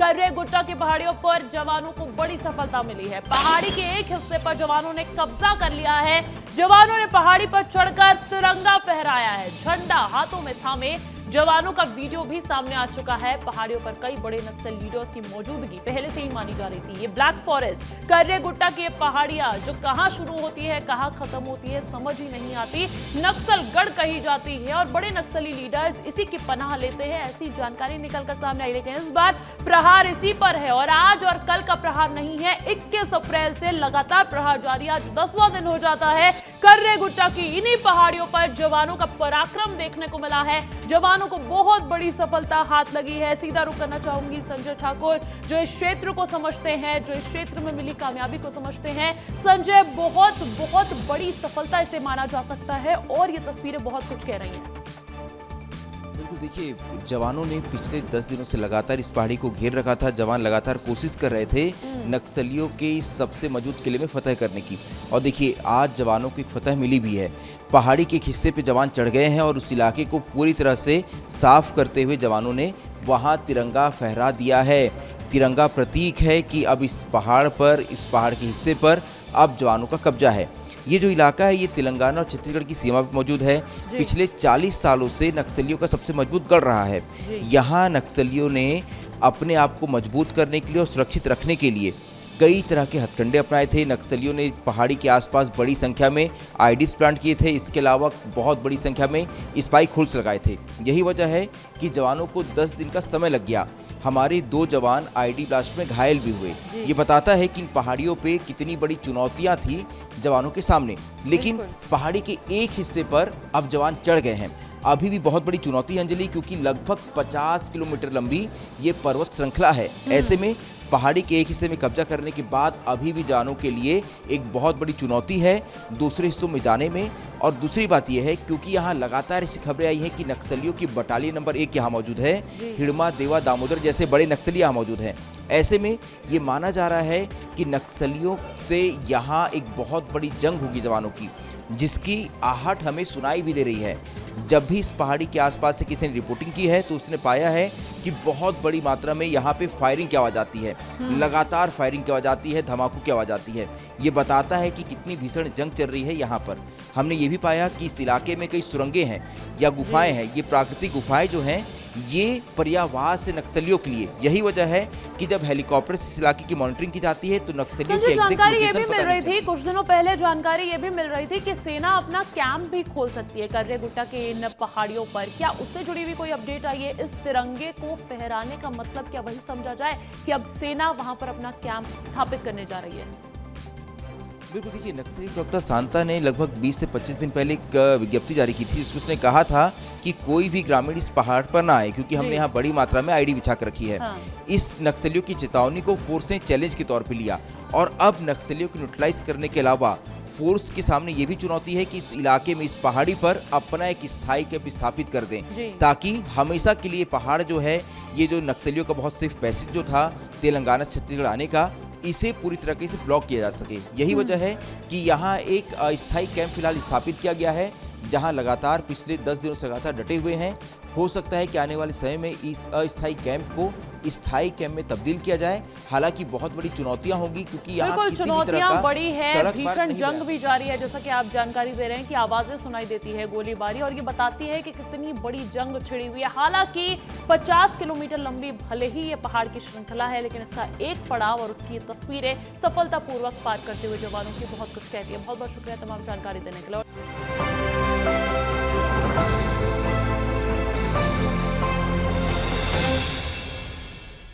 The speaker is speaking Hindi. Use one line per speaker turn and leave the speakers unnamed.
कर्रे गुट्टा की पहाड़ियों पर जवानों को बड़ी सफलता मिली है। पहाड़ी के एक हिस्से पर जवानों ने कब्जा कर लिया है। जवानों ने पहाड़ी पर चढ़कर तिरंगा फहराया है। झंडा हाथों में थामे जवानों का वीडियो भी सामने आ चुका है। पहाड़ियों पर कई बड़े नक्सल लीडर्स की मौजूदगी पहले से ही मानी जा रही थी। ये ब्लैक फॉरेस्ट कर्रे गुट्टा की ये पहाड़ियां जो कहां शुरू होती है कहां खत्म होती है समझ ही नहीं आती। नक्सल गढ़ कही जाती है और बड़े नक्सली लीडर्स इसी की पनाह लेते हैं, ऐसी जानकारी निकलकर सामने आई। लेकिन इस बार प्रहार इसी पर है और आज और कल का प्रहार नहीं है। 21 अप्रैल से लगातार प्रहार जारी। आज 10वां दिन हो जाता है। कर्रे गुट्टा की इन्हीं पहाड़ियों पर जवानों का पराक्रम देखने को मिला है। जवानों को बहुत बड़ी सफलता हाथ लगी है। सीधा रुख करना चाहूंगी संजय ठाकुर, जो इस क्षेत्र को समझते हैं, जो इस क्षेत्र में मिली कामयाबी को समझते हैं। संजय, बहुत बहुत बड़ी सफलता इसे माना जा सकता है और ये तस्वीरें बहुत कुछ कह रही हैं।
बिल्कुल, देखिए, जवानों ने पिछले 10 दिनों से लगातार इस पहाड़ी को घेर रखा था। जवान लगातार कोशिश कर रहे थे नक्सलियों के इस सबसे मजबूत किले में फतह करने की, और देखिए आज जवानों को एक फतह मिली भी है। पहाड़ी के एक हिस्से पे जवान चढ़ गए हैं और उस इलाके को पूरी तरह से साफ करते हुए जवानों ने वहाँ तिरंगा फहरा दिया है। तिरंगा प्रतीक है कि अब इस पहाड़ के हिस्से पर अब जवानों का कब्जा है। ये जो इलाका है ये तेलंगाना और छत्तीसगढ़ की सीमा पर मौजूद है। पिछले 40 सालों से नक्सलियों का सबसे मजबूत गढ़ रहा है। यहाँ नक्सलियों ने अपने आप को मजबूत करने के लिए और सुरक्षित रखने के लिए कई तरह के हथकंडे अपनाए थे। नक्सलियों ने पहाड़ी के आसपास बड़ी संख्या में आईडीज प्लांट किए थे। इसके अलावा बहुत बड़ी संख्या में स्पाइक होल्स लगाए थे। यही वजह है कि जवानों को 10 दिन का समय लग गया। हमारे 2 जवान आईडी ब्लास्ट में घायल भी हुए। ये बताता है कि इन पहाड़ियों पे कितनी बड़ी चुनौतियां थी जवानों के सामने। लेकिन पहाड़ी के एक हिस्से पर अब जवान चढ़ गए हैं। अभी भी बहुत बड़ी चुनौती है अंजलि, क्योंकि लगभग 50 किलोमीटर लंबी ये पर्वत श्रृंखला है। ऐसे में पहाड़ी के एक हिस्से में कब्जा करने के बाद अभी भी जवानों के लिए एक बहुत बड़ी चुनौती है दूसरे हिस्सों में जाने में। और दूसरी बात यह है, क्योंकि यहाँ लगातार ऐसी खबरें आई हैं कि नक्सलियों की बटालियन नंबर 1 यहाँ मौजूद है। हिड़मा, देवा, दामोदर जैसे बड़े नक्सली यहाँ मौजूद हैं। ऐसे में ये माना जा रहा है कि नक्सलियों से यहाँ एक बहुत बड़ी जंग होगी जवानों की, जिसकी आहट हमें सुनाई भी दे रही है। जब भी इस पहाड़ी के आसपास से किसी ने रिपोर्टिंग की है तो उसने पाया है कि बहुत बड़ी मात्रा में यहाँ पे फायरिंग की आवाज़ आती है। लगातार फायरिंग की आवाज़ आती है, धमाकों की आवाज़ आती है। ये बताता है कि कितनी भीषण जंग चल रही है यहाँ पर। हमने ये भी पाया कि इस इलाके में कई सुरंगें हैं या गुफाएं हैं। ये प्राकृतिक गुफाएं जो हैं ये पर्यावास है नक्सलियों के लिए। यही वजह है कि जब हेलीकॉप्टर से इस इलाके की मॉनिटरिंग की जाती है तो नक्सलियों की
जानकारी ये भी मिल रही थी, कुछ दिनों पहले जानकारी ये भी मिल रही थी कि सेना अपना कैंप भी खोल सकती है कर्रे गुट्टा के इन पहाड़ियों पर। क्या उससे जुड़ी हुई कोई अपडेट आई है? इस तिरंगे को फहराने का मतलब क्या वही समझा जाए कि अब सेना वहां पर अपना कैंप स्थापित करने जा रही है?
बिल्कुल, देखिए, नक्सली प्रवक्ता सांता ने लगभग 20 से 25 दिन पहले एक विज्ञप्ति जारी की थी, जिसमें उसने कहा था कि कोई भी ग्रामीण इस पहाड़ पर ना आए, क्योंकि हमने यहाँ बड़ी मात्रा में आईडी बिछा कर रखी है। इस नक्सलियों की चेतावनी को फोर्स ने चैलेंज के तौर पे लिया और अब नक्सलियों को न्यूट्रलाइज करने के अलावा फोर्स के सामने ये भी चुनौती है कि इस इलाके में, इस पहाड़ी पर अपना एक स्थायी कैंप स्थापित कर दें, ताकि हमेशा के लिए पहाड़ जो है, ये जो नक्सलियों का बहुत सेफ पैसेज जो था तेलंगाना छत्तीसगढ़ आने का, इसे पूरी तरीके से ब्लॉक किया जा सके। यही वजह है कि यहाँ एक अस्थायी कैंप फिलहाल स्थापित किया गया है, जहाँ लगातार पिछले 10 दिनों से लगातार डटे हुए हैं। हो सकता है कि आने वाले समय में इस अस्थायी कैंप को स्थायी कैंप में तब्दील किया जाए। हालांकि बहुत बड़ी चुनौतियां होंगी, क्योंकि यहाँ किसी भी तरह का
बड़ी है, भीषण जंग भी जारी है। जैसा कि आप जानकारी दे रहे हैं कि आवाजें सुनाई देती है, गोलीबारी, और ये बताती है कि कितनी बड़ी जंग छिड़ी हुई है। हालांकि 50 किलोमीटर लंबी भले ही ये पहाड़ की श्रृंखला है, लेकिन इसका एक पड़ाव और उसकी तस्वीरें सफलतापूर्वक पार करते हुए जवानों की बहुत कुछ कहती है। बहुत बहुत शुक्रिया तमाम जानकारी देने के लिए।